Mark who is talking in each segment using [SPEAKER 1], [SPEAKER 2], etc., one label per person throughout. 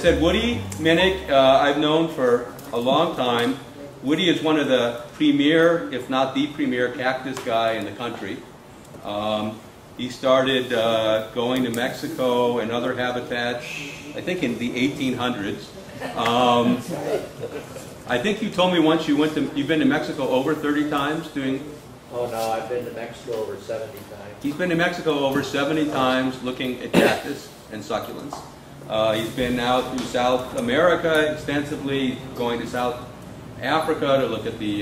[SPEAKER 1] said, Woody Minnich, I've known for a long time. Woody is one of the premier, if not the premier, cactus guy in the country. He started going to Mexico and other habitats, I think in the 1800s. I think you told me once you've been to Mexico over 30 times doing...
[SPEAKER 2] Oh no, I've been to Mexico over 70 times.
[SPEAKER 1] He's been to Mexico over 70 times looking at cactus and succulents. He's been out through South America extensively, going to South Africa to look at the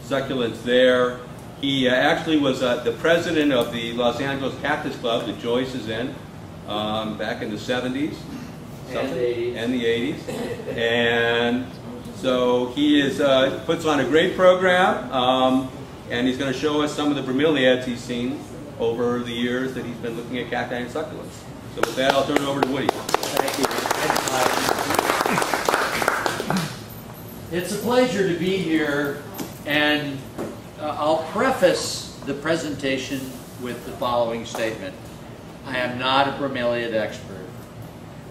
[SPEAKER 1] succulents there. He actually was the president of the Los Angeles Cactus Club that Joyce is in back in the 70s. And the 80s. And so he puts on a great program, and he's going to show us some of the bromeliads he's seen over the years that he's been looking at cacti and succulents. So with that, I'll turn it over to Woody.
[SPEAKER 2] Thank you. It's a pleasure to be here, and I'll preface the presentation with the following statement. I am not a bromeliad expert.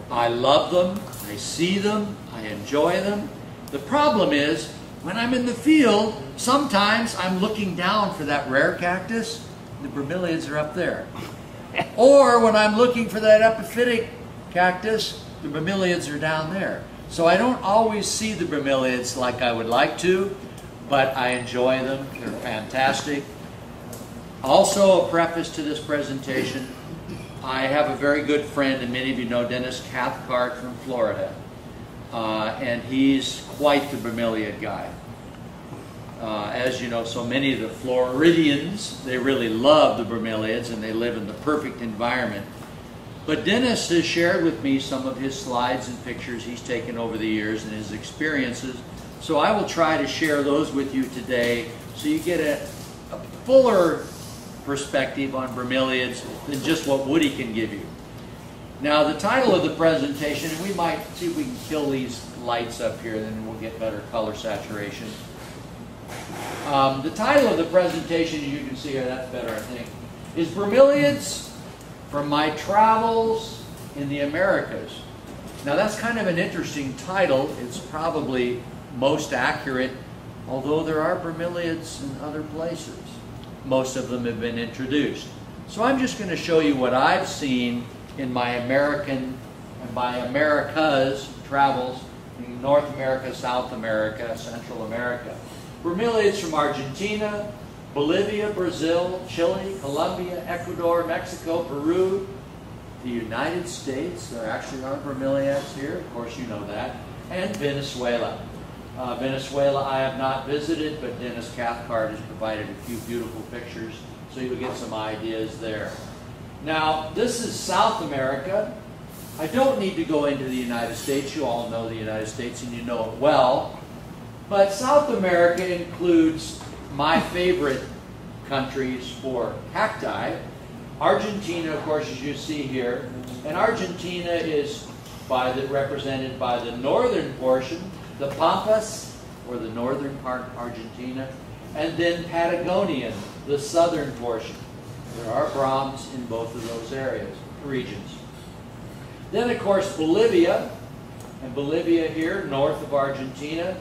[SPEAKER 2] I love them, I see them, I enjoy them. The problem is, when I'm in the field, sometimes I'm looking down for that rare cactus, the bromeliads are up there. Or when I'm looking for that epiphytic cactus, the bromeliads are down there. So I don't always see the bromeliads like I would like to, but I enjoy them, they're fantastic. Also, a preface to this presentation, I have a very good friend, and many of you know Dennis Cathcart from Florida, and he's quite the bromeliad guy. As you know, so many of the Floridians, they really love the bromeliads and they live in the perfect environment. But Dennis has shared with me some of his slides and pictures he's taken over the years and his experiences. So I will try to share those with you today so you get a fuller perspective on bromeliads than just what Woody can give you. Now the title of the presentation, and we might see if we can kill these lights up here, then we'll get better color saturation. The title of the presentation, as you can see here, that's better I think, is Bromeliads from My Travels in the Americas. Now that's kind of an interesting title. It's probably most accurate, although there are bromeliads in other places. Most of them have been introduced. So I'm just going to show you what I've seen in my American and my Americas travels in North America, South America, Central America. Bromeliads from Argentina, Bolivia, Brazil, Chile, Colombia, Ecuador, Mexico, Peru, the United States. There actually are bromeliads here, of course you know that, and Venezuela. Venezuela I have not visited, but Dennis Cathcart has provided a few beautiful pictures, so you'll get some ideas there. Now, this is South America. I don't need to go into the United States. You all know the United States and you know it well. But South America includes my favorite countries for cacti. Argentina, of course, as you see here. And Argentina is represented by the northern portion, the Pampas, or the northern part of Argentina, and then Patagonian, the southern portion. There are Broms in both of those areas, regions. Then, of course, Bolivia, and Bolivia here, north of Argentina.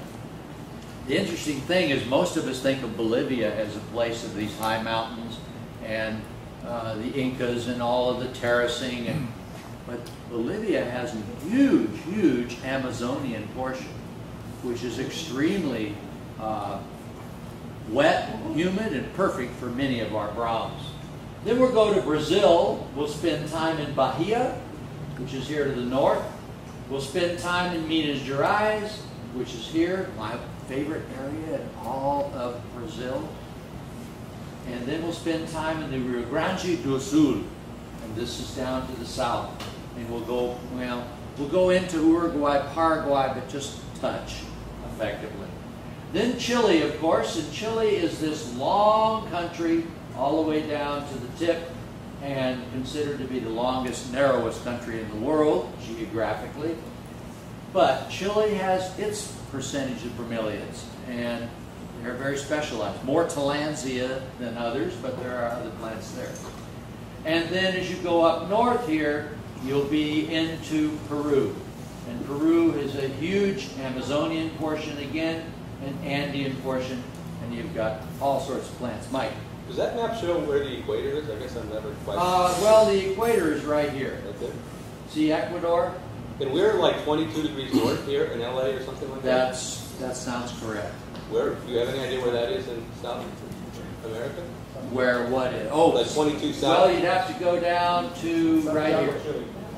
[SPEAKER 2] The interesting thing is most of us think of Bolivia as a place of these high mountains and the Incas and all of the terracing, but Bolivia has a huge, huge Amazonian portion, which is extremely wet, humid, and perfect for many of our Broms. Then we'll go to Brazil. We'll spend time in Bahia, which is here to the north. We'll spend time in Minas Gerais, which is here, my favorite area in all of Brazil. And then we'll spend time in the Rio Grande do Sul, and this is down to the south. And we'll go into Uruguay, Paraguay, but just touch effectively. Then Chile, of course, and Chile is this long country all the way down to the tip and considered to be the longest, narrowest country in the world geographically. But Chile has its percentage of bromeliads, and they're very specialized. More Tillandsia than others, but there are other plants there. And then as you go up north here, you'll be into Peru. And Peru is a huge Amazonian portion again, an Andean portion, and you've got all sorts of plants. Mike?
[SPEAKER 1] Does that map show where the equator is? I guess I've never quite...
[SPEAKER 2] well, the equator is right here.
[SPEAKER 1] That's it?
[SPEAKER 2] See Ecuador?
[SPEAKER 1] And we're like 22 degrees north here in LA or something like that?
[SPEAKER 2] That sounds correct.
[SPEAKER 1] Where? Do you have any idea where that is in South America?
[SPEAKER 2] Where what is? Oh,
[SPEAKER 1] that's 22 south.
[SPEAKER 2] Well, you'd have to go down to right here.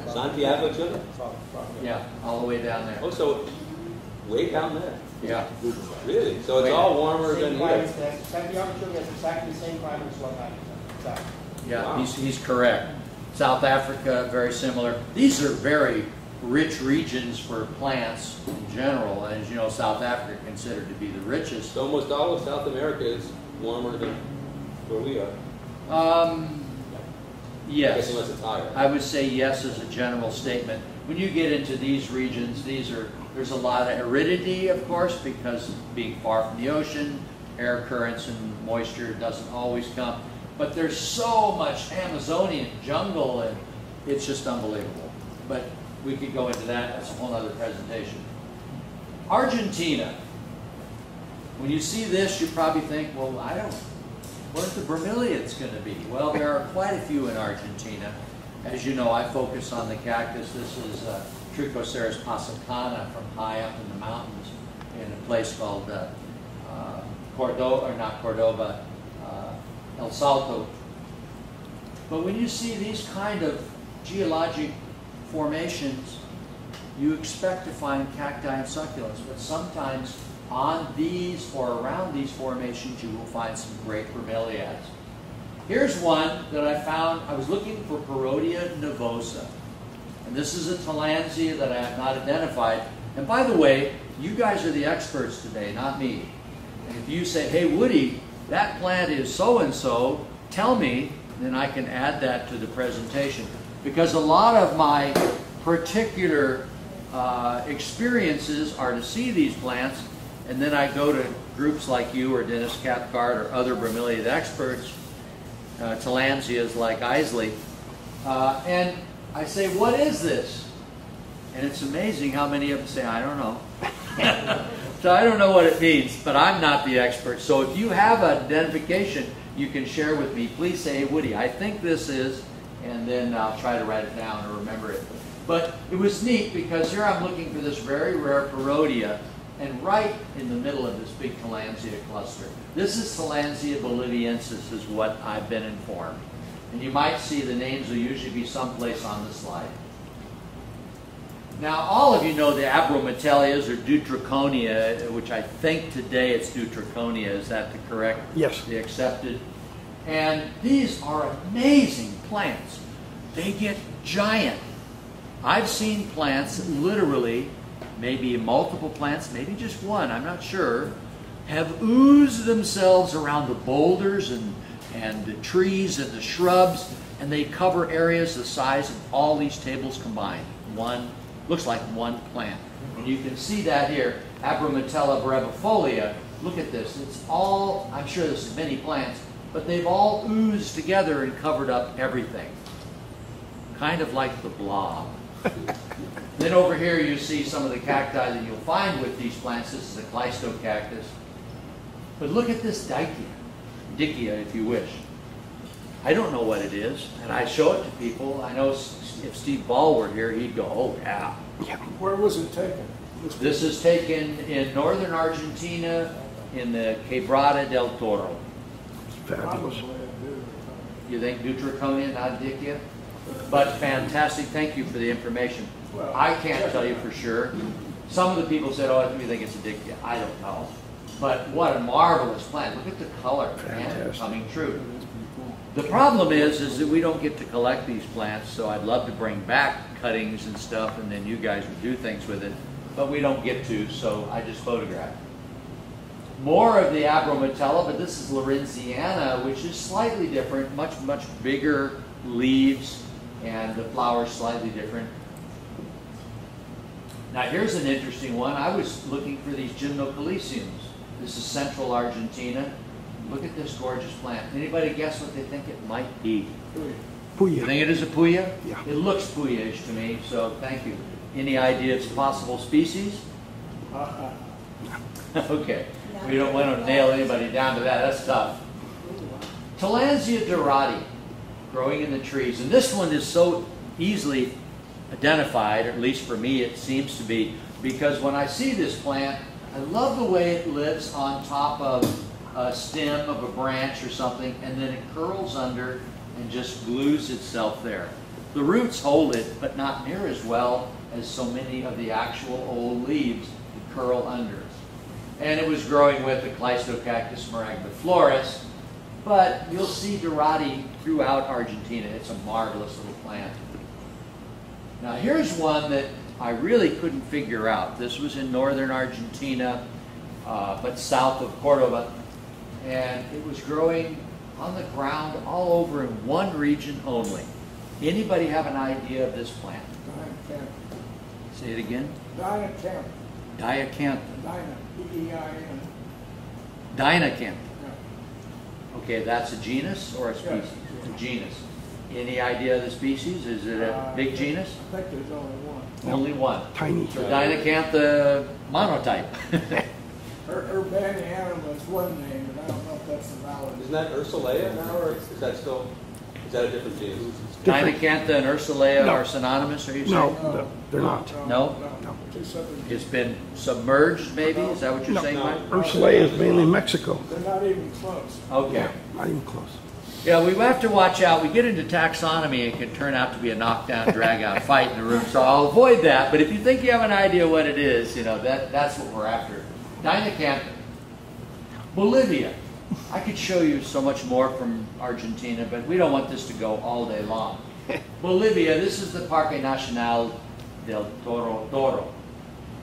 [SPEAKER 1] Santiago, Chile?
[SPEAKER 2] Yeah, all the way down there.
[SPEAKER 1] Oh, so way down there.
[SPEAKER 2] Yeah.
[SPEAKER 1] Really? So it's all warmer than here.
[SPEAKER 3] Santiago, Chile has exactly the same climate as South Africa. Exactly.
[SPEAKER 2] Yeah,
[SPEAKER 1] Wow.
[SPEAKER 2] he's correct. South Africa, very similar. These are very rich regions for plants in general. As you know, South Africa considered to be the richest.
[SPEAKER 1] So almost all of South America is warmer than where we are.
[SPEAKER 2] Yes.
[SPEAKER 1] I guess unless it's higher.
[SPEAKER 2] I would say yes as a general statement. When you get into these regions, there's a lot of aridity, of course, because being far from the ocean, air currents and moisture doesn't always come. But there's so much Amazonian jungle, and it's just unbelievable. But we could go into that. That's a whole other presentation. Argentina. When you see this, you probably think, well, what are the bromeliads going to be? Well, there are quite a few in Argentina. As you know, I focus on the cactus. This is Trichoceros pasacana from high up in the mountains in a place called Cordova, El Salto. But when you see these kind of geologic formations, you expect to find cacti and succulents, but sometimes on these or around these formations you will find some great bromeliads. Here's one that I found. I was looking for Parodia Nervosa, and this is a Tillandsia that I have not identified. And by the way, you guys are the experts today, not me. And if you say, hey Woody, that plant is so-and-so, tell me, then I can add that to the presentation. Because a lot of my particular experiences are to see these plants, and then I go to groups like you or Dennis Cathcart or other bromeliad experts, Tillandsias like Isley, and I say, what is this? And it's amazing how many of them say, I don't know. So I don't know what it means, but I'm not the expert. So if you have an identification you can share with me, please say, hey Woody, I think this is, and then I'll try to write it down or remember it. But it was neat because here I'm looking for this very rare Parodia, and right in the middle of this big Tillandsia cluster. This is Tillandsia boliviensis is what I've been informed. And you might see the names will usually be someplace on the slide. Now all of you know the Abrometelias or Deuteraconia, which I think today it's Deuteraconia. Is that the correct?
[SPEAKER 4] Yes.
[SPEAKER 2] The accepted. And these are amazing plants. They get giant. I've seen plants literally, maybe multiple plants, maybe just one, I'm not sure, have oozed themselves around the boulders and the trees and the shrubs, and they cover areas the size of all these tables combined. Looks like one plant. And you can see that here, Abrometella brevifolia. Look at this. It's all, I'm sure this is many plants, but they've all oozed together and covered up everything. Kind of like the blob. Then over here you see some of the cacti that you'll find with these plants. This is a cleistocactus. But look at this Dickia, if you wish. I don't know what it is, and I show it to people. I know if Steve Ball were here, he'd go, oh yeah.
[SPEAKER 4] Where was it taken?
[SPEAKER 2] This is taken in northern Argentina in the Quebrada del Toro.
[SPEAKER 4] Fabulous.
[SPEAKER 2] You think Deuteraconia, not Dickia? But fantastic. Thank you for the information. I can't tell you for sure. Some of the people said, oh, we think it's a Dickia. I don't know. But what a marvelous plant. Look at the color. Fantastic. Coming true. The problem is that we don't get to collect these plants, so I'd love to bring back cuttings and stuff, and then you guys would do things with it. But we don't get to, so I just photographed. More of the Abrometella, but this is Lawrenziana, which is slightly different, much, much bigger leaves, and the flowers slightly different. Now here's an interesting one. I was looking for these gymnocalyciums. This is central Argentina. Look at this gorgeous plant. Anybody guess what they think it might be?
[SPEAKER 4] Puya.
[SPEAKER 2] You think it is a puya?
[SPEAKER 4] Yeah.
[SPEAKER 2] It looks puya-ish to me, so thank you. Any idea of possible species? Okay, we don't want to nail anybody down to that. That's tough. Tillandsia Varieties, growing in the trees. And this one is so easily identified, or at least for me it seems to be, because when I see this plant, I love the way it lives on top of a stem of a branch or something, and then it curls under and just glues itself there. The roots hold it, but not near as well as so many of the actual old leaves that curl under. And it was growing with the Cleistocactus maragdiflorus, but you'll see Varieties throughout Argentina. It's a marvelous little plant. Now here's one that I really couldn't figure out. This was in northern Argentina, but south of Cordoba, and it was growing on the ground all over in one region only. Anybody have an idea of this plant?
[SPEAKER 4] Diacantha.
[SPEAKER 2] Say it again.
[SPEAKER 4] Diacantha.
[SPEAKER 2] Diacantha.
[SPEAKER 4] Dina. D-E-I-N.
[SPEAKER 2] Dinacantha.
[SPEAKER 4] Yeah.
[SPEAKER 2] Okay, that's a genus or a species?
[SPEAKER 4] Yes.
[SPEAKER 2] A genus. Any idea of the species? Is it a big genus?
[SPEAKER 4] I think there's only one.
[SPEAKER 2] Only one.
[SPEAKER 5] Tiny.
[SPEAKER 2] So Dinacantha monotype.
[SPEAKER 4] Urbanianum is one name, and I don't know if that's the valid.
[SPEAKER 1] Isn't that Ursulea now, or is that still, is that a different genus?
[SPEAKER 5] Different.
[SPEAKER 2] Dinacantha and Ursulea
[SPEAKER 5] No.
[SPEAKER 2] are synonymous, are you saying?
[SPEAKER 5] No, they're not.
[SPEAKER 2] No?
[SPEAKER 5] No.
[SPEAKER 4] Two separate.
[SPEAKER 2] It's been submerged, maybe? Is that what you're
[SPEAKER 5] No.
[SPEAKER 2] saying, Mike?
[SPEAKER 5] Ursulea is mainly Mexico.
[SPEAKER 4] They're not even close.
[SPEAKER 2] Okay.
[SPEAKER 5] Not even close.
[SPEAKER 2] Yeah, we have to watch out. We get into taxonomy, it can turn out to be a knockdown, drag-out fight in the room, so I'll avoid that. But if you think you have an idea what it is, you know, that's what we're after. Dinacantha. Bolivia. I could show you so much more from Argentina, but we don't want this to go all day long. Bolivia, this is the Parque Nacional del Toro.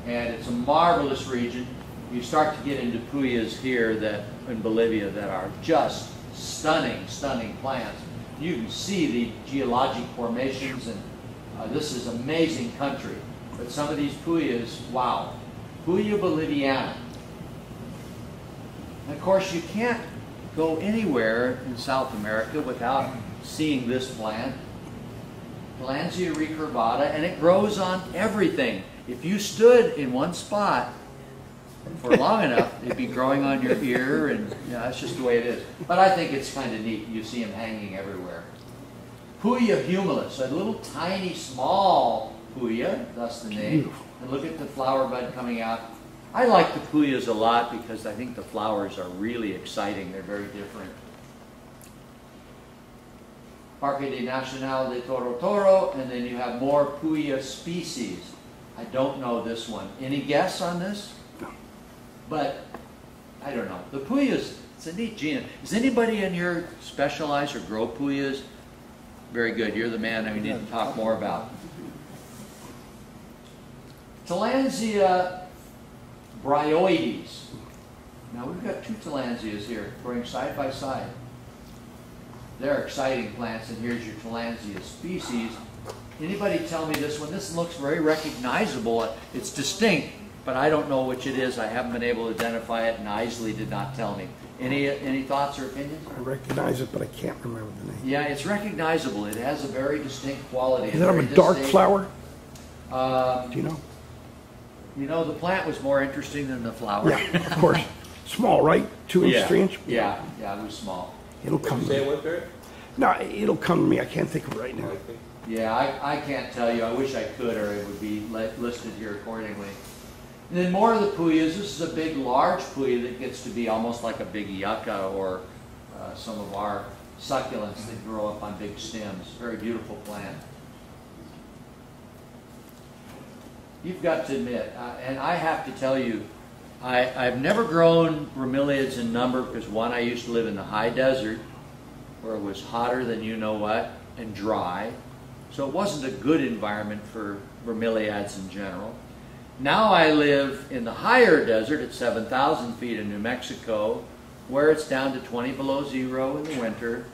[SPEAKER 2] And it's a marvelous region. You start to get into puyas here that in Bolivia that are just stunning, stunning plants. You can see the geologic formations, and this is amazing country. But some of these puyas, wow. Puya boliviana. And of course, you can't go anywhere in South America without seeing this plant, Tillandsia recurvata, and it grows on everything. If you stood in one spot for long enough, it'd be growing on your ear, and you know, that's just the way it is. But I think it's kind of neat. You see them hanging everywhere. Puya humilis, a little tiny, small puya, thus the name.
[SPEAKER 5] Beautiful.
[SPEAKER 2] And look at the flower bud coming out. I like the puyas a lot because I think the flowers are really exciting. They're very different. Parque Nacional de Toro, and then you have more puya species. I don't know this one. Any guess on this?
[SPEAKER 5] No.
[SPEAKER 2] But I don't know. The puyas, it's a neat genus. Does anybody in here specialize or grow puyas? Very good. You're the man I need to talk more about. Tillandsia Varieties. Now we've got two Tillandsias here growing side by side. They're exciting plants, and here's your Tillandsia species. Anybody tell me this one? This looks very recognizable. It's distinct, but I don't know which it is. I haven't been able to identify it, and Isley did not tell me. Any thoughts or opinions?
[SPEAKER 5] I recognize it, but I can't remember the name.
[SPEAKER 2] Yeah, it's recognizable. It has a very distinct quality.
[SPEAKER 5] Is that a dark flower? Do you know?
[SPEAKER 2] You know, the plant was more interesting than the flower.
[SPEAKER 5] Yeah, of course. Small, right? 2 inch, 3 inch?
[SPEAKER 2] Yeah, it was small.
[SPEAKER 5] It'll come to
[SPEAKER 1] Say
[SPEAKER 5] me.
[SPEAKER 1] what, Barry?
[SPEAKER 5] No, it'll come to me. I can't think of it right now.
[SPEAKER 2] Yeah, I can't tell you. I wish I could, or it would be listed here accordingly. And then more of the puyas. This is a big, large puya that gets to be almost like a big yucca, or some of our succulents that grow up on big stems. Very beautiful plant. You've got to admit, and I have to tell you, I've never grown bromeliads in number because, one, I used to live in the high desert where it was hotter than you know what and dry. So it wasn't a good environment for bromeliads in general. Now I live in the higher desert at 7,000 feet in New Mexico, where it's down to 20 below zero in the winter,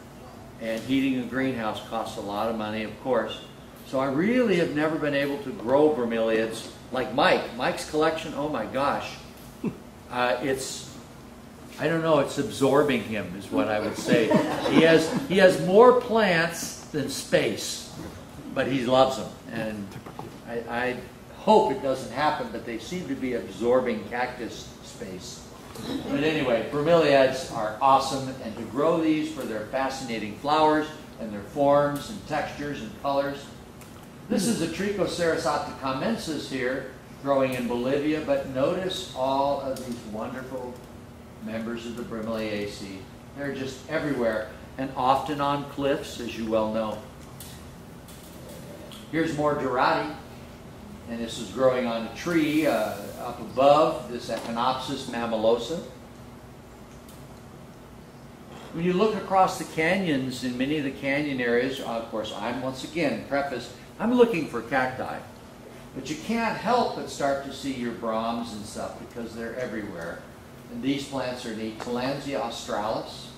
[SPEAKER 2] and heating a greenhouse costs a lot of money, of course. So I really have never been able to grow bromeliads like Mike. Mike's collection, oh my gosh. I don't know, it's absorbing him is what I would say. He has more plants than space, but he loves them. And hope it doesn't happen, but they seem to be absorbing cactus space. But anyway, bromeliads are awesome, and to grow these for their fascinating flowers and their forms and textures and colors. This is a Trichoceratata commensus here, growing in Bolivia, but notice all of these wonderful members of the Bromeliaceae. They're just everywhere, and often on cliffs, as you well know. Here's more Dorati, and this is growing on a tree up above, this Echinopsis mammulosa. When you look across the canyons, in many of the canyon areas, of course, I'm once again, I'm looking for cacti. But you can't help but start to see your Broms and stuff because they're everywhere. And these plants are neat. Tillandsia australis.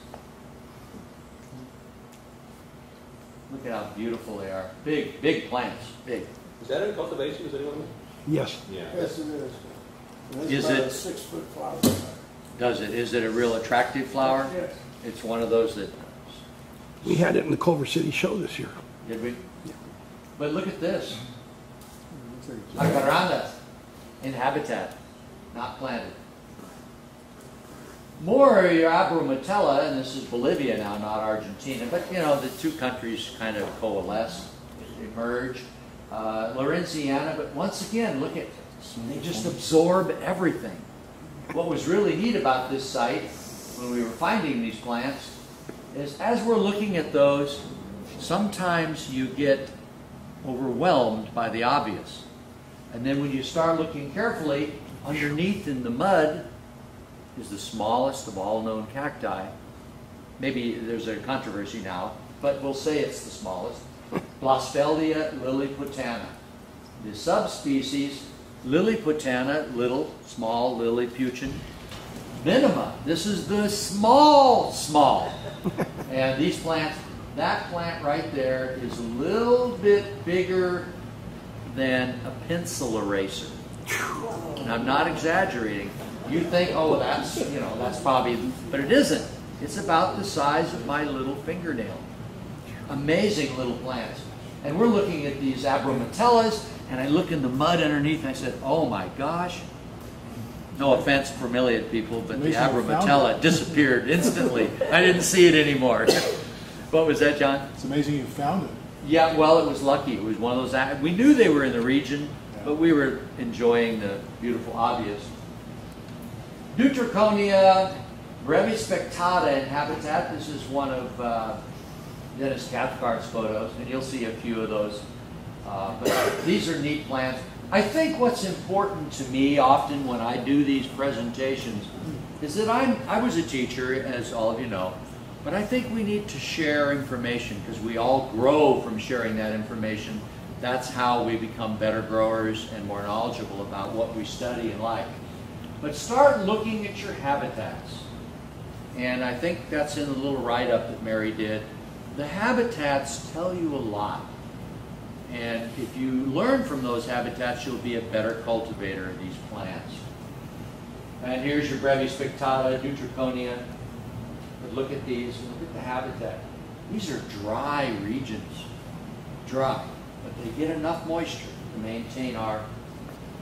[SPEAKER 2] Look at how beautiful they are. Big, big plants. Big.
[SPEAKER 1] Is that in cultivation? Does anyone know?
[SPEAKER 5] Yes.
[SPEAKER 1] Yeah.
[SPEAKER 4] Yes, it is. It's
[SPEAKER 2] Is
[SPEAKER 4] about
[SPEAKER 2] it-
[SPEAKER 4] a 6-foot flower.
[SPEAKER 2] Does it? Is it a real attractive flower?
[SPEAKER 4] Yes.
[SPEAKER 2] It's one of those that,
[SPEAKER 5] We had it in the Culver City show this year.
[SPEAKER 2] did we? But look at this. Jacaranda in habitat, not planted. More your Abrometella, and this is Bolivia now, not Argentina, but you know, the two countries kind of coalesce, emerge. Lawrenceana, but once again, look at, they just absorb everything. What was really neat about this site, when we were finding these plants, is as we're looking at those, sometimes you get overwhelmed by the obvious. And then when you start looking carefully, underneath in the mud is the smallest of all known cacti. Maybe there's a controversy now, but we'll say it's the smallest. Blaspeldia lilliputana. The subspecies, Lilliputana, little, small, Lilliputian. Minima, this is the small. And these plants, that plant right there is a little bit bigger than a pencil eraser. And I'm not exaggerating. You think, oh, that's, you know, that's probably, but it isn't. It's about the size of my little fingernail. Amazing little plants. And we're looking at these Abrometellas, and I look in the mud underneath, and I said, oh my gosh. No offense, bromeliad people, but the Abrometella disappeared instantly. I didn't see it anymore. What was that, John?
[SPEAKER 4] It's amazing you found it.
[SPEAKER 2] Yeah, well, it was lucky. It was one of those, we knew they were in the region, but we were enjoying the beautiful obvious. Deutericonia brevispectata in habitat. This is one of Dennis Cathcart's photos, and you'll see a few of those. But these are neat plants. I think what's important to me often when I do these presentations is that I was a teacher, as all of you know, but I think we need to share information because we all grow from sharing that information. That's how we become better growers and more knowledgeable about what we study and like. But start looking at your habitats. And I think that's in the little write-up that Mary did. The habitats tell you a lot. And if you learn from those habitats, you'll be a better cultivator of these plants. And here's your brevispectata, Deutericonia. But look at these, look at the habitat. These are dry regions, dry, but they get enough moisture to maintain our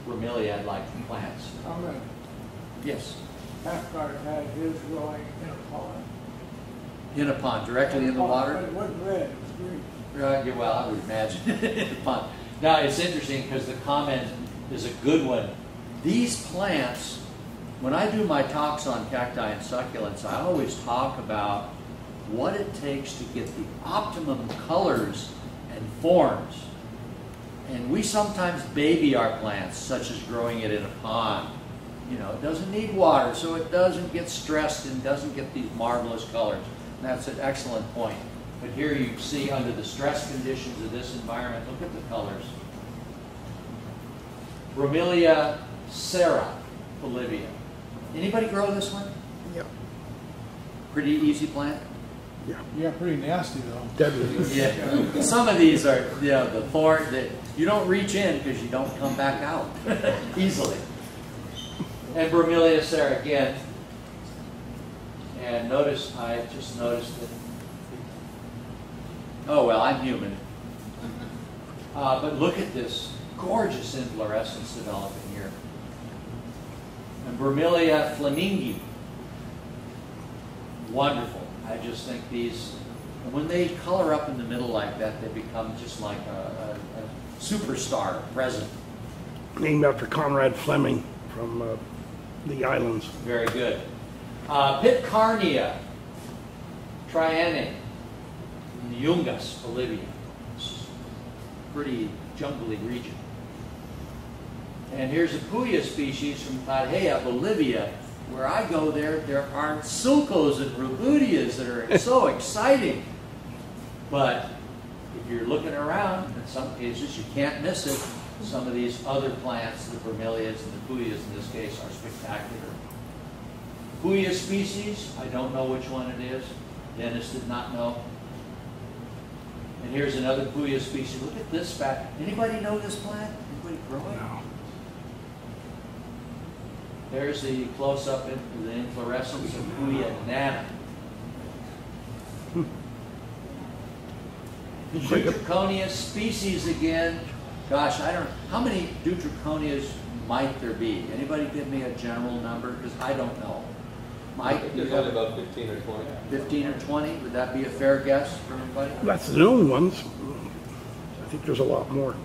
[SPEAKER 2] bromeliad-like plants.
[SPEAKER 4] Amen.
[SPEAKER 2] Yes?
[SPEAKER 4] Cathcart had his growing in a pond.
[SPEAKER 2] In a pond, directly in the
[SPEAKER 4] But
[SPEAKER 2] water?
[SPEAKER 4] it wasn't red, it was green.
[SPEAKER 2] Yeah, well, I would imagine in the pond. Now, it's interesting because the comment is a good one. These plants, when I do my talks on cacti and succulents, I always talk about what it takes to get the optimum colors and forms. And we sometimes baby our plants, such as growing it in a pond. You know, it doesn't need water, so it doesn't get stressed and doesn't get these marvelous colors. And that's an excellent point. But here you see under the stress conditions of this environment, look at the colors. Remilia Serra, Bolivia. Anybody grow this one?
[SPEAKER 5] Yeah.
[SPEAKER 2] Pretty easy plant?
[SPEAKER 4] Yeah, pretty nasty though.
[SPEAKER 5] Deadly.
[SPEAKER 2] Yeah. Some of these are, you know, the thorn that you don't reach in because you don't come back out easily. And Bromeliad Serra again. And notice, I just noticed that, oh well, I'm human. But look at this. gorgeous inflorescence developing here. And Bromelia flamingi. Wonderful. I just think these, when they color up in the middle like that, they become just like a superstar present.
[SPEAKER 5] Named after Conrad Fleming from the islands.
[SPEAKER 2] Very good. Pitcairnea trianae in the Yungas, Bolivia. Pretty jungly region. And here's a Puya species from Tarjeá, Bolivia. Where I go there are sulcos and rubudias that are so exciting. But if you're looking around, in some cases, you can't miss it. Some of these other plants, the bromeliads and the Puyas in this case, are spectacular. Puya species, I don't know which one it is. Dennis did not know. And here's another Puya species. Look at this fact. Anybody know this plant? Anybody grow it?
[SPEAKER 5] No.
[SPEAKER 2] There's the close-up into the inflorescence of Puya nana. Deuteraconia species again. Gosh, I don't know. How many Deuteraconias might there be? Anybody give me a general number? Because I don't know. Mike,
[SPEAKER 1] There's only about 15 or 20.
[SPEAKER 2] 15 or 20? Would that be a fair guess for everybody?
[SPEAKER 5] That's the known ones. I think there's a lot more.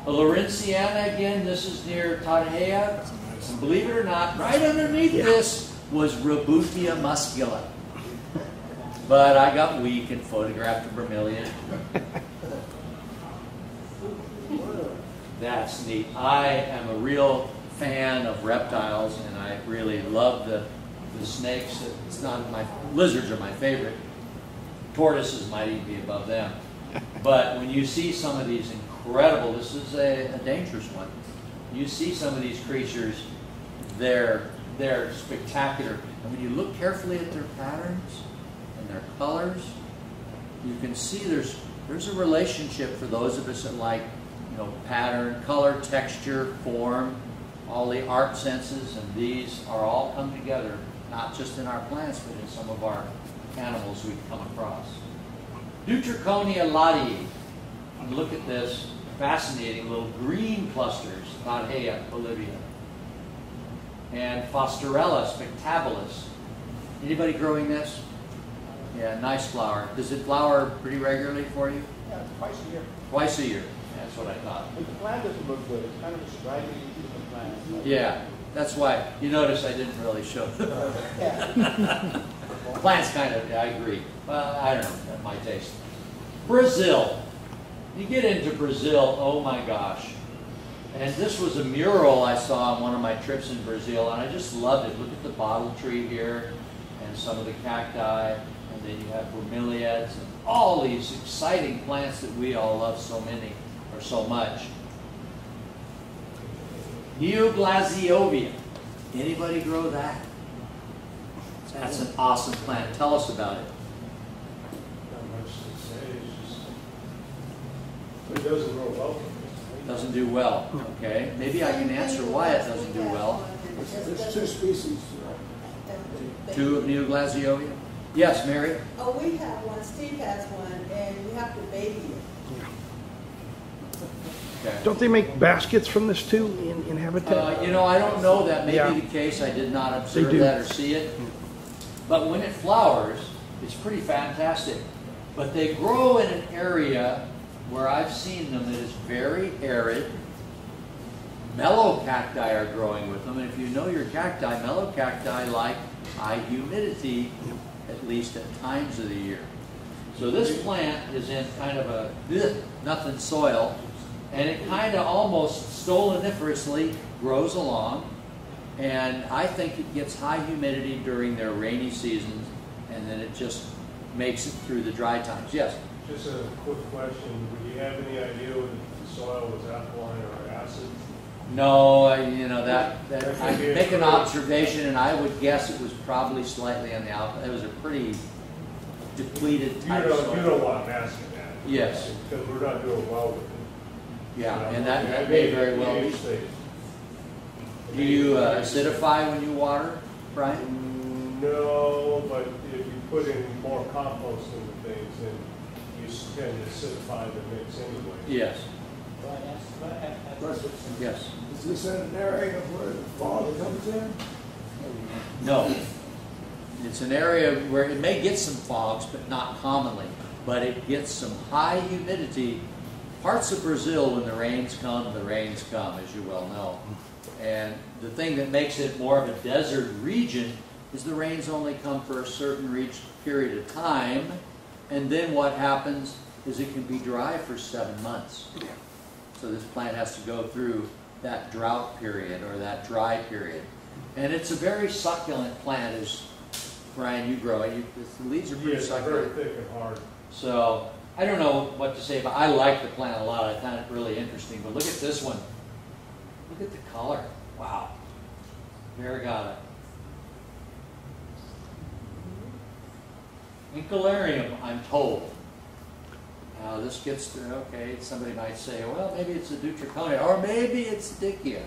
[SPEAKER 2] A Lawrenceana again. This is near Tarjeá. And believe it or not, right underneath this was Rebutia muscula. But I got weak and photographed the bromeliad. That's neat. I am a real fan of reptiles, and I really love the snakes. It's not my lizards are my favorite. Tortoises might even be above them. But when you see some of these incredible, this is a dangerous one. You see some of these creatures, they're spectacular. And when you look carefully at their patterns and their colors, you can see there's a relationship for those of us that like, you know, pattern, color, texture, form, all the art senses, and these are all come together, not just in our plants, but in some of our animals we've come across. Deuteraconia latii. And look at this fascinating little green clusters, Tarjeá, Bolivia. And Fosterella spectabilis. Anybody growing this? Yeah, nice flower. Does it flower pretty regularly for you?
[SPEAKER 3] Yeah, twice a year.
[SPEAKER 2] Twice a year. That's what I thought.
[SPEAKER 3] But the plant doesn't look good. It's kind of a striking different plant.
[SPEAKER 2] Yeah, that's why. You notice I didn't really show them.
[SPEAKER 3] Yeah.
[SPEAKER 2] Plants kind of, I agree. Well, I don't know, that's my taste. Brazil. You get into Brazil, oh my gosh. And this was a mural I saw on one of my trips in Brazil, and I just loved it. Look at the bottle tree here, and some of the cacti, and then you have bromeliads, and all these exciting plants that we all love so much. Neoglaziovia. Anybody grow that? That's an awesome plant. Tell us about it.
[SPEAKER 6] Not much to say. It's just, it doesn't grow well.
[SPEAKER 2] Doesn't do well. Okay. Maybe I can answer why it doesn't do well.
[SPEAKER 4] There's two species.
[SPEAKER 2] Two of Neoglaziovia? Yes, Mary?
[SPEAKER 7] Oh, we have one, Steve has one, and we have to baby it.
[SPEAKER 2] Okay.
[SPEAKER 5] Don't they make baskets from this too in habitat?
[SPEAKER 2] You know, I don't know that may
[SPEAKER 5] Yeah.
[SPEAKER 2] be the case. I did not
[SPEAKER 5] They
[SPEAKER 2] observe
[SPEAKER 5] do.
[SPEAKER 2] that or see it. But when it flowers, it's pretty fantastic. But they grow in an area where I've seen them that is very arid. Mellow cacti are growing with them. And if you know your cacti, mellow cacti like high humidity, at least at times of the year. So this plant is in kind of a nothing soil, and it kind of almost stoloniferously grows along. And I think it gets high humidity during their rainy seasons, and then it just makes it through the dry times. Yes?
[SPEAKER 6] Just a quick question. Would you have any idea whether the soil was alkaline or acid?
[SPEAKER 2] No, you know, that I
[SPEAKER 6] could be
[SPEAKER 2] make an
[SPEAKER 6] a-
[SPEAKER 2] observation, and I would guess it was probably slightly on the alkaline. It was a pretty depleted
[SPEAKER 6] You
[SPEAKER 2] type soil.
[SPEAKER 6] don't want masking that.
[SPEAKER 2] Yes.
[SPEAKER 6] Because we're not doing well with it.
[SPEAKER 2] Yeah, and that may very well be. Do you acidify when you water, Brian?
[SPEAKER 6] No, but if you put in more compost into things, then you tend to acidify the mix anyway.
[SPEAKER 2] Yes. Yes.
[SPEAKER 4] Is this in an area where the fog comes in?
[SPEAKER 2] No. It's an area where it may get some fogs, but not commonly. But it gets some high humidity. Parts of Brazil, when the rains come, as you well know. And the thing that makes it more of a desert region is the rains only come for a certain period of time. And then what happens is it can be dry for 7 months. So this plant has to go through that drought period or that dry period. And it's a very succulent plant, as Brian, you grow it. The leaves are pretty succulent.
[SPEAKER 6] Very thick and hard.
[SPEAKER 2] So I don't know what to say, but I like the plant a lot. I found it really interesting. But look at this one. Look at the color. Wow. Variegata. Incularium, I'm told. Now this gets to, okay, somebody might say, well, maybe it's a Deuteraconia, or maybe it's Dickia.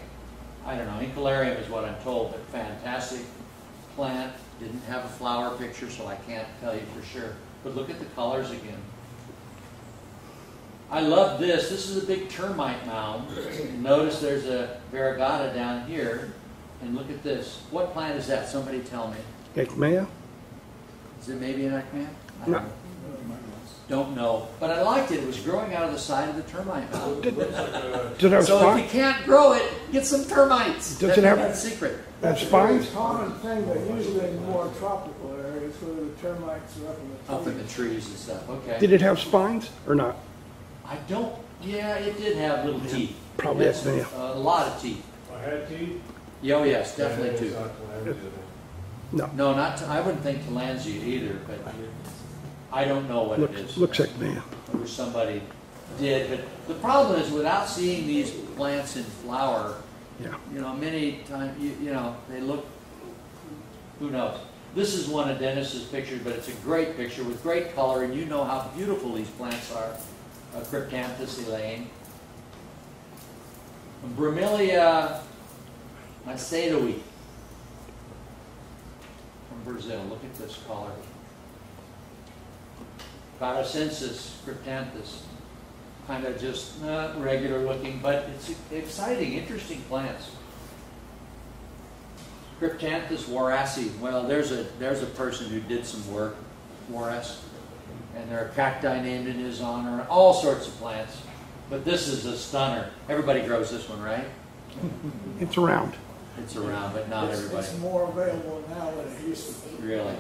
[SPEAKER 2] I don't know. Incularium is what I'm told, but fantastic plant. Didn't have a flower picture, so I can't tell you for sure. But look at the colors again. I love this. This is a big termite mound. Notice there's a variegata down here. And look at this. What plant is that? Somebody tell me.
[SPEAKER 5] Ecmea?
[SPEAKER 2] Is it maybe an Ecmea?
[SPEAKER 5] No.
[SPEAKER 2] Don't know. But I liked it. It was growing out of the side of the termite mound.
[SPEAKER 5] Did it have
[SPEAKER 2] So if
[SPEAKER 5] spines?
[SPEAKER 2] you can't grow it, get some termites.
[SPEAKER 5] Does it have-
[SPEAKER 2] That's the secret.
[SPEAKER 5] Have
[SPEAKER 4] It's a
[SPEAKER 5] spines?
[SPEAKER 4] very common thing, but usually in more tropical areas where the termites are
[SPEAKER 2] Up in the trees and stuff. Okay.
[SPEAKER 5] Did it have spines or not?
[SPEAKER 2] I don't. Yeah, it did have little teeth.
[SPEAKER 5] Probably
[SPEAKER 2] It had
[SPEAKER 5] Ecmea.
[SPEAKER 2] a lot of teeth.
[SPEAKER 6] I had teeth.
[SPEAKER 2] Yeah, oh yes, definitely
[SPEAKER 6] Yeah,
[SPEAKER 2] two.
[SPEAKER 6] it's not Tillandsia then.
[SPEAKER 5] No.
[SPEAKER 2] No, not. I wouldn't think Tillandsia either, but I don't know what it is.
[SPEAKER 5] Looks Ecmea.
[SPEAKER 2] I wish somebody did, but the problem is without seeing these plants in flower,
[SPEAKER 5] Yeah.
[SPEAKER 2] you know, many times, you know, they look, who knows. This is one of Dennis's pictures, but it's a great picture with great color, and you know how beautiful these plants are. Cryptanthus elaine. Bromelia macedoi from Brazil. Look at this color. Paracensis cryptanthus. Kind of just not regular looking, but it's exciting, interesting plants. Cryptanthus warasi. Well, there's a person who did some work, Waras, and there are cacti named in his honor, and all sorts of plants. But this is a stunner. Everybody grows this one, right?
[SPEAKER 5] It's around.
[SPEAKER 2] It's around, but not everybody.
[SPEAKER 4] It's more available now than it used to be.
[SPEAKER 2] Really.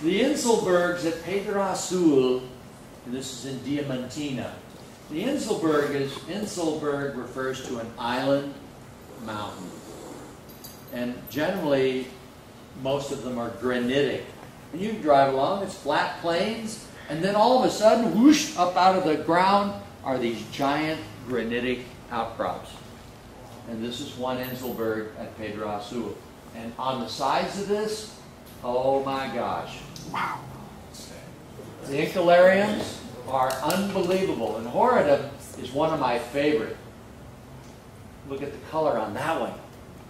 [SPEAKER 2] The Inselbergs at Pedra Azul, and this is in Diamantina. The Inselberg refers to an island mountain. And generally, most of them are granitic. And you can drive along, it's flat plains, and then all of a sudden, whoosh, up out of the ground are these giant granitic outcrops. And this is one Inselberg at Pedra Azul. And on the sides of this, oh my gosh.
[SPEAKER 5] Wow.
[SPEAKER 2] The Inculariums are unbelievable. And Horridum is one of my favorite. Look at the color on that one.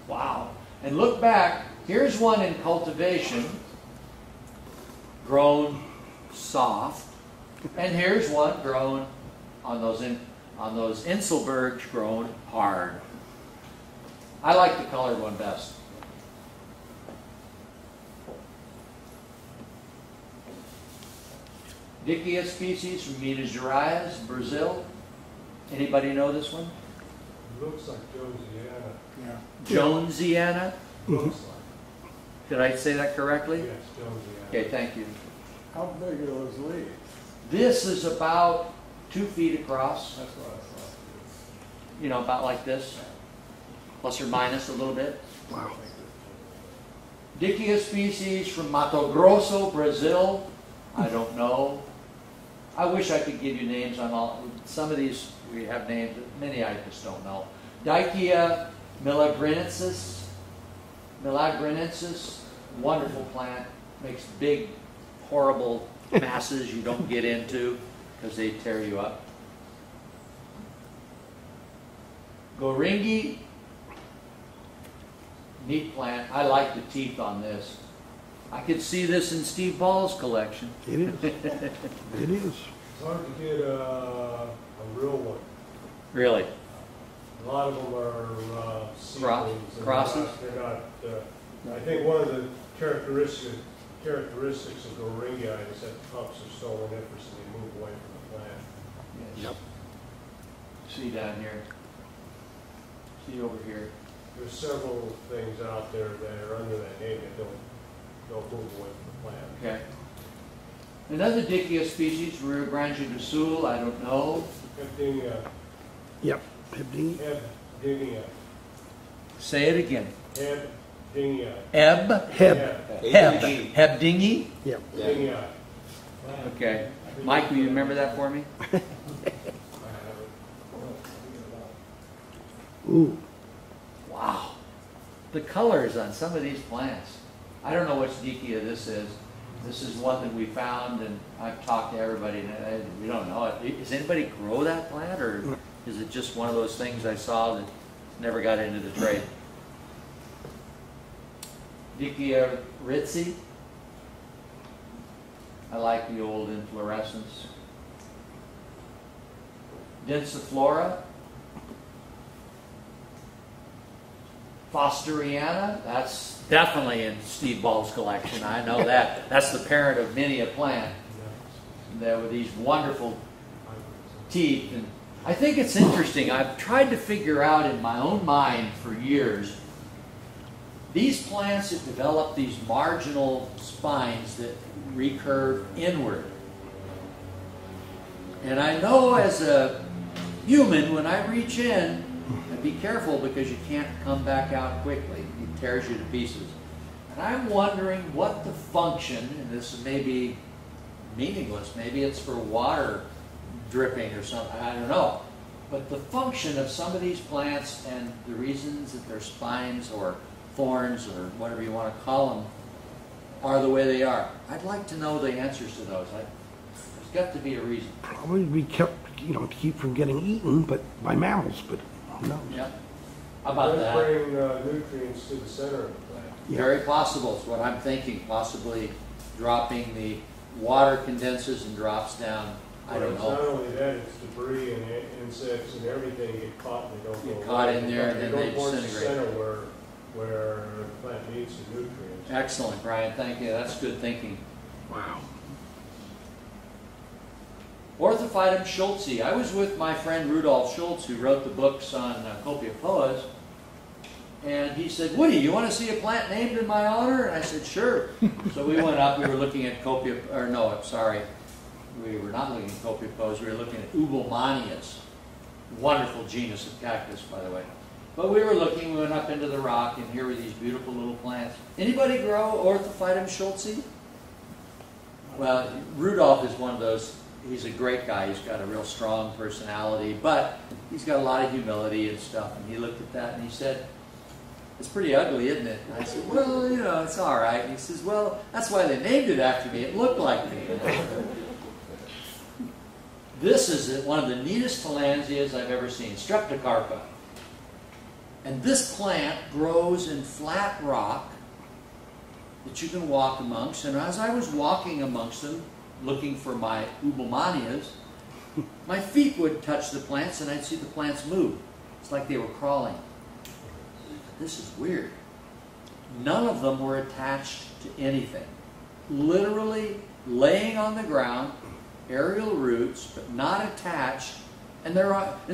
[SPEAKER 2] Wow. And look back, here's one in cultivation, grown soft. And here's one grown on those Inselbergs grown hard. I like the colored one best. Dickia species from Minas Gerais, Brazil. Anybody know this one?
[SPEAKER 6] Looks like Jonesiana.
[SPEAKER 2] Jonesiana.
[SPEAKER 6] Looks like.
[SPEAKER 2] Did I say that correctly?
[SPEAKER 6] Yes, Jonesiana.
[SPEAKER 2] Okay, thank you.
[SPEAKER 4] How big are those leaves?
[SPEAKER 2] This is about 2 feet across.
[SPEAKER 4] That's what I thought.
[SPEAKER 2] You know, about like this, plus or minus a little bit.
[SPEAKER 5] Wow.
[SPEAKER 2] Dickia species from Mato Grosso, Brazil. I don't know. I wish I could give you names on all. Some of these we have names, but many I just don't know. Dickia milagrinensis. Wonderful plant. Makes big, horrible masses you don't get into because they tear you up. Goringi. Neat plant. I like the teeth on this. I could see this in Steve Ball's collection.
[SPEAKER 5] It is. It is.
[SPEAKER 6] It's hard to get a real one.
[SPEAKER 2] Really?
[SPEAKER 6] A lot of them are seedlings. and
[SPEAKER 2] Crosses?
[SPEAKER 6] They're not. I think one of the characteristics of the Remilia is that the pups are stoloniferous and they move away from the plant.
[SPEAKER 2] Yes.
[SPEAKER 5] Yep.
[SPEAKER 2] See down here. See over here.
[SPEAKER 6] There's several things out there that are under that name that don't move away from the plant.
[SPEAKER 2] Okay. Another Dickia species, Rio Grande do Sul, I don't know.
[SPEAKER 6] Hebdinia.
[SPEAKER 5] Yep. Hebding.
[SPEAKER 6] Hebdinia.
[SPEAKER 2] Say it again.
[SPEAKER 6] Hebdinia.
[SPEAKER 2] Heb?
[SPEAKER 5] Heb.
[SPEAKER 2] Hebdingi?
[SPEAKER 5] Yep.
[SPEAKER 6] Hebdinia.
[SPEAKER 2] Okay. Mike, will you remember that for me?
[SPEAKER 5] Ooh.
[SPEAKER 2] Wow. The colors on some of these plants. I don't know which Dickia this is. This is one that we found, and I've talked to everybody, and we don't know it. Does anybody grow that plant, or is it just one of those things I saw that never got into the trade? Dickia ritzi. I like the old inflorescence. Densiflora. Fosteriana, that's definitely in Steve Ball's collection. I know that. That's the parent of many a plant. There were these wonderful teeth. And I think it's interesting. I've tried to figure out in my own mind for years, these plants that develop these marginal spines that recurve inward. And I know as a human, when I reach in, and be careful because you can't come back out quickly. It tears you to pieces. And I'm wondering what the function, and this may be meaningless, maybe it's for water dripping or something, I don't know. But the function of some of these plants and the reasons that their spines or thorns or whatever you want to call them are the way they are. I'd like to know the answers to those. There's got to be a reason.
[SPEAKER 5] Probably be kept, to keep from getting eaten, but by mammals, but who knows?
[SPEAKER 2] Yeah. How about that?
[SPEAKER 6] Bring nutrients to the center of the plant.
[SPEAKER 5] Yeah.
[SPEAKER 2] Very possible is what I'm thinking. Possibly dropping the water condenses and drops down. I don't
[SPEAKER 6] It's not
[SPEAKER 2] know.
[SPEAKER 6] only that, it's debris and insects and everything get caught and they don't go
[SPEAKER 2] Get
[SPEAKER 6] away.
[SPEAKER 2] caught in there and then
[SPEAKER 6] go
[SPEAKER 2] they
[SPEAKER 6] towards the
[SPEAKER 2] disintegrate.
[SPEAKER 6] center where the plant needs the nutrients.
[SPEAKER 2] Excellent, Brian. Thank you. That's good thinking.
[SPEAKER 5] Wow.
[SPEAKER 2] Orthophytum schultzi. I was with my friend Rudolf Schultz, who wrote the books on Copiopoas, and he said, "Woody, you want to see a plant named in my honor?" And I said, "Sure." So we went up. We were looking at we were not looking at Copiopoas. We were looking at Ubelmanias, wonderful genus of cactus, by the way. But we were looking. We went up into the rock, and here were these beautiful little plants. Anybody grow Orthophytum schultzi? Well, Rudolf is one of those. He's a great guy. He's got a real strong personality, but he's got a lot of humility and stuff. And he looked at that and he said, "It's pretty ugly, isn't it?" And I said, "Well, it's all right." And he says, "Well, that's why they named it after me. It looked like me." This is one of the neatest Tillandsias I've ever seen, Streptocarpa. And this plant grows in flat rock that you can walk amongst. And as I was walking amongst them, looking for my Ubelmanias, my feet would touch the plants and I'd see the plants move. It's like they were crawling. This is weird. None of them were attached to anything. Literally laying on the ground, aerial roots, but not attached. And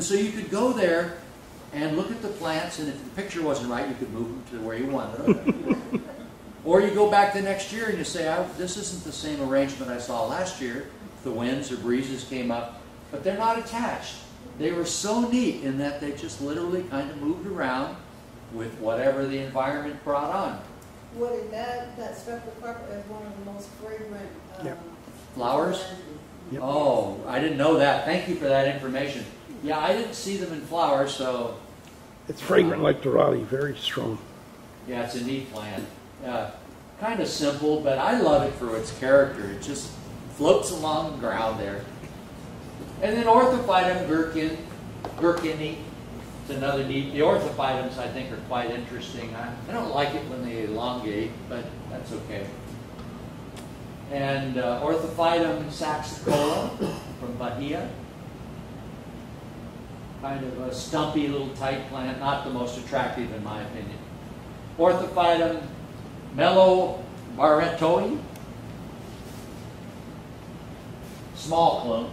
[SPEAKER 2] so you could go there and look at the plants, and if the picture wasn't right, you could move them to where you wanted them. Or you go back the next year and you say, "This isn't the same arrangement I saw last year." The winds or breezes came up, but they're not attached. They were so neat in that they just literally kind of moved around with whatever the environment brought on.
[SPEAKER 7] Woody, that Streptocarpa is one of the most fragrant
[SPEAKER 5] Yep.
[SPEAKER 2] Flowers?
[SPEAKER 5] Yep.
[SPEAKER 2] Oh, I didn't know that. Thank you for that information. Yeah, I didn't see them in flowers, so
[SPEAKER 5] It's fragrant like Dorati, very strong.
[SPEAKER 2] yeah, it's a neat plant. Kind of simple, but I love it for its character. It just floats along the ground there. And then Orthophytum gherkini. It's another neat. The orthophytums, I think, are quite interesting. I don't like it when they elongate, but that's okay. And Orthophytum saxicola. from Bahia. Kind of a stumpy little tight plant, not the most attractive in my opinion. Orthophytum mellobarretoi, small clone.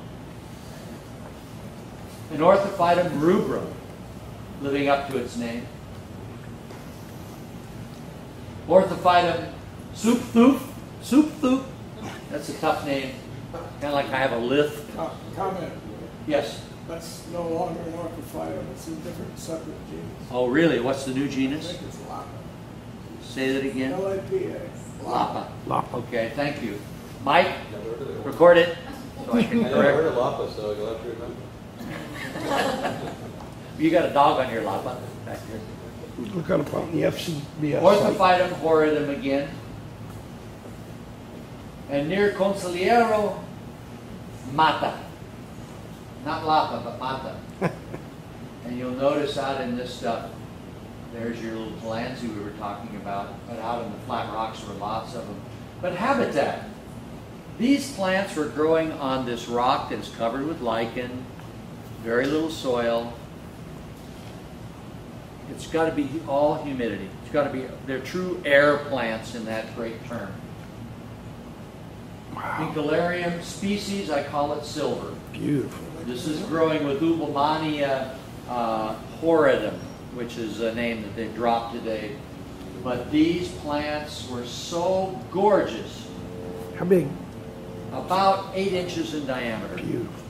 [SPEAKER 2] And Orthophytum rubrum, living up to its name. Orthophytum soupthoop, that's a tough name, kind of like I have a lisp.
[SPEAKER 4] Comment,
[SPEAKER 2] Yes.
[SPEAKER 4] that's no longer an orthophytum, it's a different separate genus.
[SPEAKER 2] Oh, really? What's the new
[SPEAKER 4] I
[SPEAKER 2] genus?
[SPEAKER 4] think it's Lapa.
[SPEAKER 2] Say that again.
[SPEAKER 4] L-A-P-A.
[SPEAKER 2] Lapa.
[SPEAKER 5] Lapa.
[SPEAKER 2] Okay, thank you. Mike,
[SPEAKER 1] Never heard of it.
[SPEAKER 2] record it so I can
[SPEAKER 1] I never heard
[SPEAKER 2] correct.
[SPEAKER 1] of Lapa, so you'll have to remember.
[SPEAKER 2] You got a dog on your Lapa back here.
[SPEAKER 5] Look up on the FCBS site.
[SPEAKER 2] Orthophytum horridum again. And near Consigliero, Mata. Not Lapa, but Mata. And you'll notice out in this stuff, there's your little Tillandsia we were talking about, but out in the flat rocks were lots of them. But habitat. These plants were growing on this rock that is covered with lichen, very little soil. It's got to be all humidity. It's got to be, they're true air plants in that great term. Incularium species, I call it silver.
[SPEAKER 5] Beautiful.
[SPEAKER 2] This is growing with Ubomania horridum, which is a name that they dropped today. But these plants were so gorgeous,
[SPEAKER 5] How big?
[SPEAKER 2] about 8 inches in diameter.
[SPEAKER 5] Beautiful.